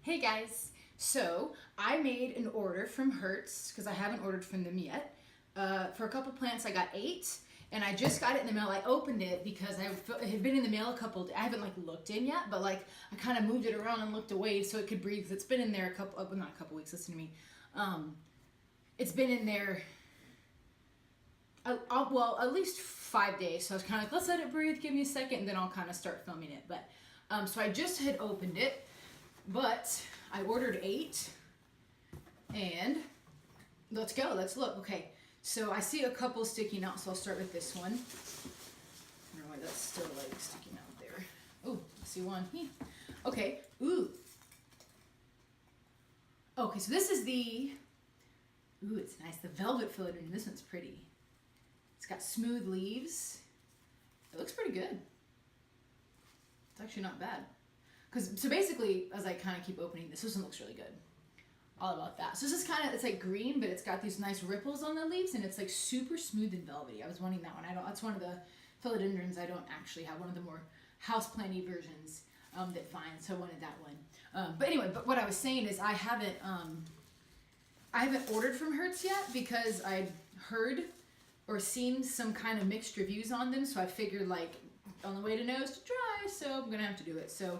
Hey guys, so I made an order from Hirt's because I haven't ordered from them yet. For a couple plants I got 8 and I just got it in the mail. I opened it because it had been in the mail a couple days. I haven't looked in yet, but I kind of moved it around and looked away so it could breathe. It's been in there not a couple weeks, listen to me. It's been in there at least 5 days. So I was kind of let's let it breathe, give me a second, and then I'll kind of start filming it. But so I just had opened it. But I ordered 8 and let's go, let's look. Okay, so I see a couple sticking out, so I'll start with this one. I don't know why that's still sticking out there. Oh, I see one. Okay, ooh. Okay, so this is it's nice, the velvet philodendron. This one's pretty. It's got smooth leaves. It looks pretty good. It's actually not bad. So basically, as I kind of keep opening this one looks really good. All about that. So this is it's like green, but it's got these nice ripples on the leaves, and it's like super smooth and velvety. I was wanting that one. That's one of the philodendrons I don't actually have. One of the more houseplanty versions that vine, so I wanted that one. But anyway, what I was saying is I haven't ordered from Hirt's yet because I'd heard or seen some kind of mixed reviews on them, so I figured on the way to nose to try, so I'm gonna have to do it. So.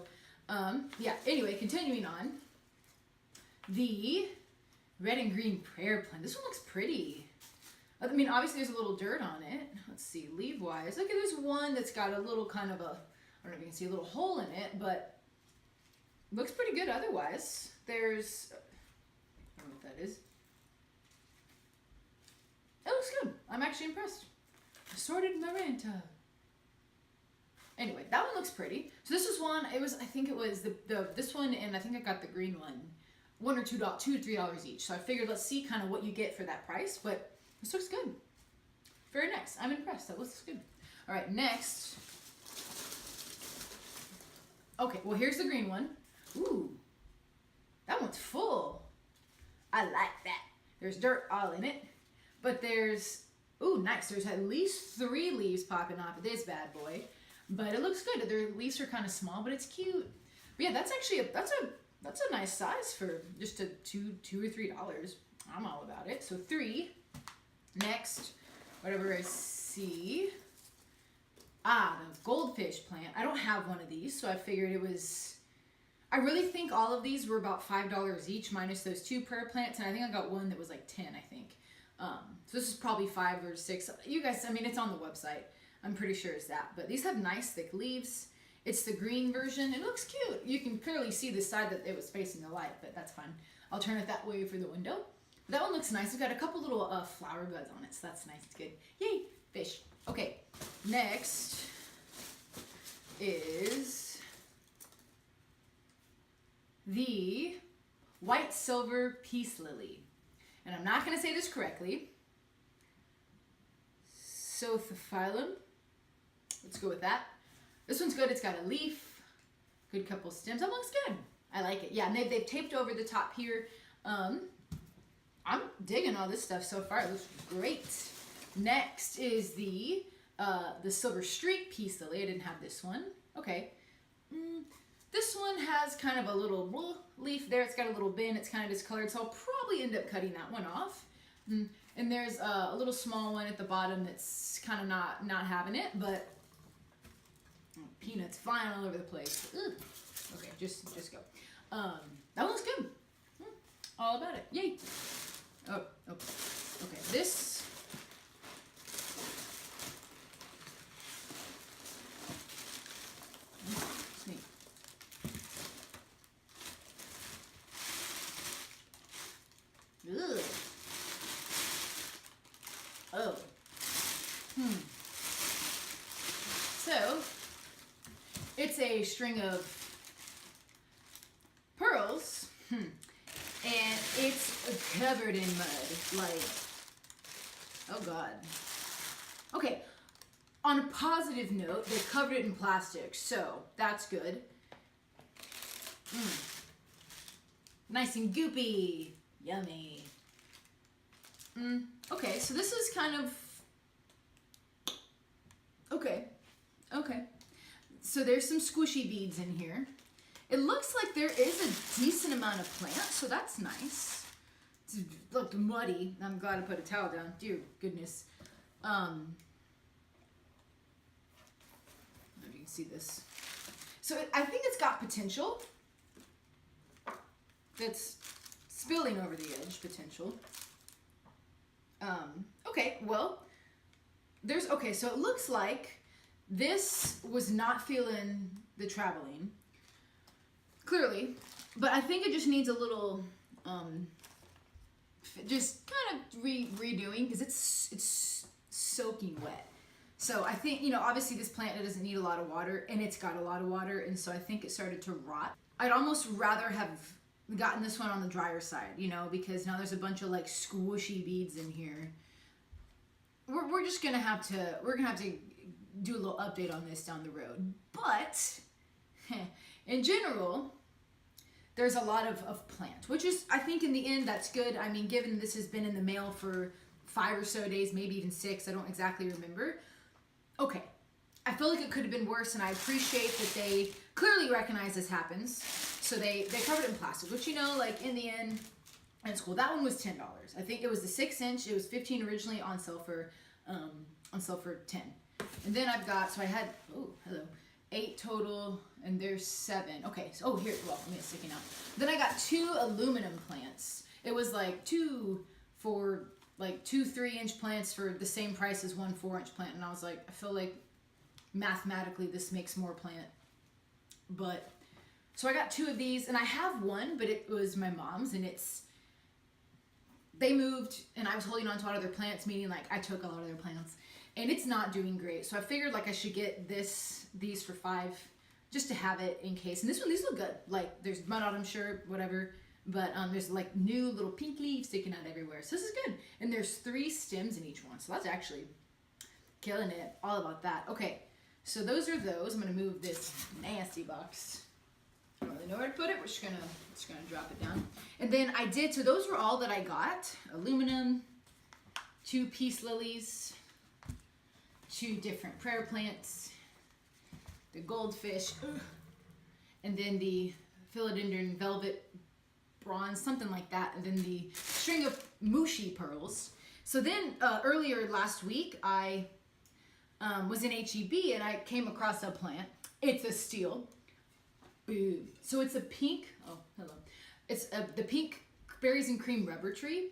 Yeah, anyway, continuing on. The red and green prayer plant. This one looks pretty. I mean, obviously there's a little dirt on it. Let's see, leaf-wise. Look, there's one that's got a little I don't know if you can see a little hole in it, but looks pretty good otherwise. There's, I don't know what that is. It looks good. I'm actually impressed. Assorted Maranta. Anyway, that one looks pretty. So this is one. I think it was this one, and I think I got the green one, $1 or $2 to $3 each. So I figured let's see kind of what you get for that price. But this looks good. Very nice. I'm impressed. That looks good. All right, next. Okay, well here's the green one. Ooh, that one's full. I like that. There's dirt all in it, but there's nice. There's at least 3 leaves popping off of this bad boy. But it looks good. Their leaves are kind of small, but it's cute. But yeah, that's actually that's a nice size for just a $2 or $3. I'm all about it. So 3. Next, whatever I see. The Goldfish Plant. I don't have one of these, so I figured it was. I really think all of these were about $5 each, minus those 2 prayer plants, and I think I got one that was like 10. I think. So this is probably 5 or 6. You guys, I mean, it's on the website. I'm pretty sure it's that. But these have nice thick leaves. It's the green version. It looks cute. You can clearly see the side that it was facing the light, but that's fine. I'll turn it that way for the window. But that one looks nice. It's got a couple little flower buds on it, so that's nice. It's good. Yay, fish. Okay, next is the white silver peace lily. And I'm not going to say this correctly. Sothophyllum. Let's go with that. This one's good. It's got a leaf, good couple stems. That looks good. I like it. Yeah, and they've taped over the top here. I'm digging all this stuff so far. It looks great. Next is the silver streak peace lily. I didn't have this one. Okay. This one has kind of a little leaf there. It's got a little bend. It's kind of discolored, so I'll probably end up cutting that one off. And there's a little small one at the bottom that's kind of not having it, but peanuts flying all over the place. Ugh. Okay, just go. That looks good. All about it. Yay. Oh, okay. This. Sneak. Ugh. Oh. So, it's a string of pearls, and it's covered in mud, oh God. Okay, on a positive note, they covered it in plastic, so that's good. Nice and goopy, yummy. Okay, so this is kind of, okay. So there's some squishy beads in here. it looks like there is a decent amount of plant, so that's nice. It's looked muddy. I'm glad I put a towel down. Dear goodness. I don't know if you can see this. So I think it's got potential. That's spilling over the edge potential. Okay, well, so it looks like this was not feeling the traveling, clearly, but I think it just needs a little, just kind of redoing, because it's soaking wet. So I think, obviously this plant, it doesn't need a lot of water, and it's got a lot of water, and so I think it started to rot. I'd almost rather have gotten this one on the drier side, because now there's a bunch of like squishy beads in here. We're just gonna have to do a little update on this down the road. But in general, there's a lot of plant, which is, I think in the end, that's good. I mean, given this has been in the mail for 5 or so days, maybe even 6, I don't exactly remember. Okay, I feel like it could have been worse, and I appreciate that they clearly recognize this happens. So they covered it in plastic, which, like in the end, it's cool. That one was $10. I think it was the 6-inch. It was $15 originally, on sale for $10. And then I've got, so I had, 8 total, and there's 7. Okay, so, here, well, let me sticking out. Then I got 2 aluminum plants. It was like 2 3-inch plants for the same price as 1 4-inch plant. And I was like, I feel like mathematically this makes more plant. But, so I got 2 of these, and I have one, but it was my mom's, and they moved, and I was holding on to a lot of their plants, meaning like I took a lot of their plants, and it's not doing great. So I figured like I should get these for $5, just to have it in case. And these look good. Like there's mud on them, sure, whatever. But there's like new little pink leaves sticking out everywhere. So this is good. And there's 3 stems in each one. So that's actually killing it. All about that. Okay, so those are those. I'm gonna move this nasty box. I don't really know where to put it. We're just gonna drop it down. And then I did, so those were all that I got. Aluminum, 2 peace lilies, 2 different prayer plants, the goldfish, and then the philodendron velvet bronze, something like that, and then the string of mushy pearls. So then earlier last week, I was in HEB, and I came across a plant. It's a steel. Boom. So it's a pink, it's the pink berries and cream rubber tree,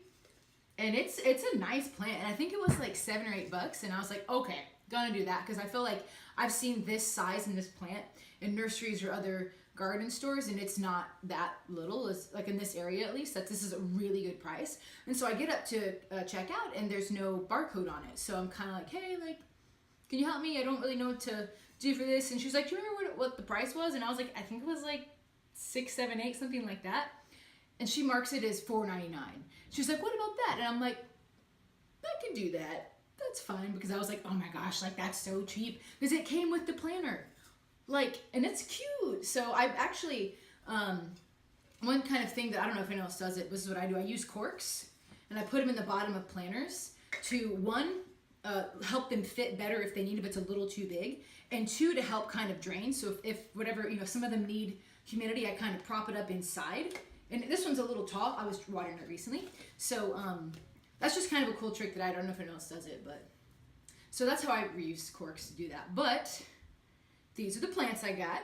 and it's a nice plant, and I think it was like $7 or $8, and I was like, okay, gonna do that, because I feel like I've seen this size in this plant in nurseries or other garden stores, and it's not that little. It's like in this area, at least, that this is a really good price. And so I get up to check out, and there's no barcode on it, so I'm kind of like, hey, like, can you help me? I don't really know what to do for this. And she's like, do you remember what the price was? And I was like, I think it was like $6, $7, $8, something like that. And she marks it as $4.99. She's like, what about that? And I'm like, I can do that. That's fine. Because I was like, oh my gosh, like that's so cheap. Because it came with the planter. Like, and it's cute. So I've actually, one kind of thing that I don't know if anyone else does it, this is what I do. I use corks, and I put them in the bottom of planters to, 1, help them fit better if they need, if it's a little too big, and 2, to help kind of drain. So if whatever, some of them need humidity, I kind of prop it up inside. And this one's a little tall. I was watering it recently. So that's just kind of a cool trick that I don't know if anyone else does it, but so that's how I reuse corks to do that. But these are the plants I got.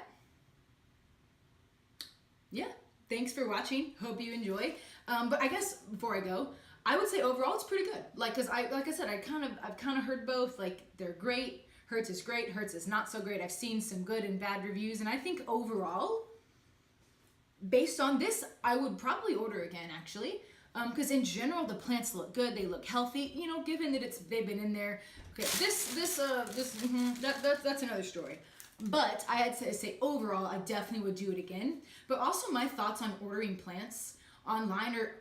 Yeah, thanks for watching. Hope you enjoy. But I guess before I go, I would say overall it's pretty good. Like, cause like I said, I've kind of heard both. Like, they're great. Hirt is great. Hirt is not so great. I've seen some good and bad reviews, and I think overall, based on this, I would probably order again, actually. Because in general, the plants look good. They look healthy. Given that they've been in there. Okay, that's another story. But I had to say overall, I definitely would do it again. But also my thoughts on ordering plants online are,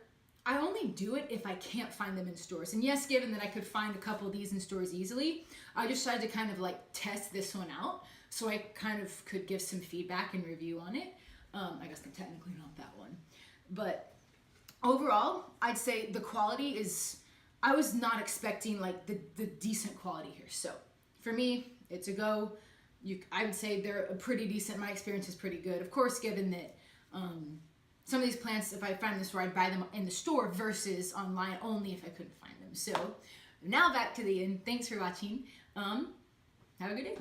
I only do it if I can't find them in stores. And yes, given that I could find a couple of these in stores easily, I just decided to kind of like test this one out. So I kind of could give some feedback and review on it. I guess technically not that one. But overall, I'd say the quality is, I was not expecting like the decent quality here. So for me, it's a go. I would say they're a pretty decent. My experience is pretty good. Of course, given that some of these plants, if I find them in the store, I'd buy them in the store versus online only if I couldn't find them. So now back to the end. Thanks for watching. Have a good day.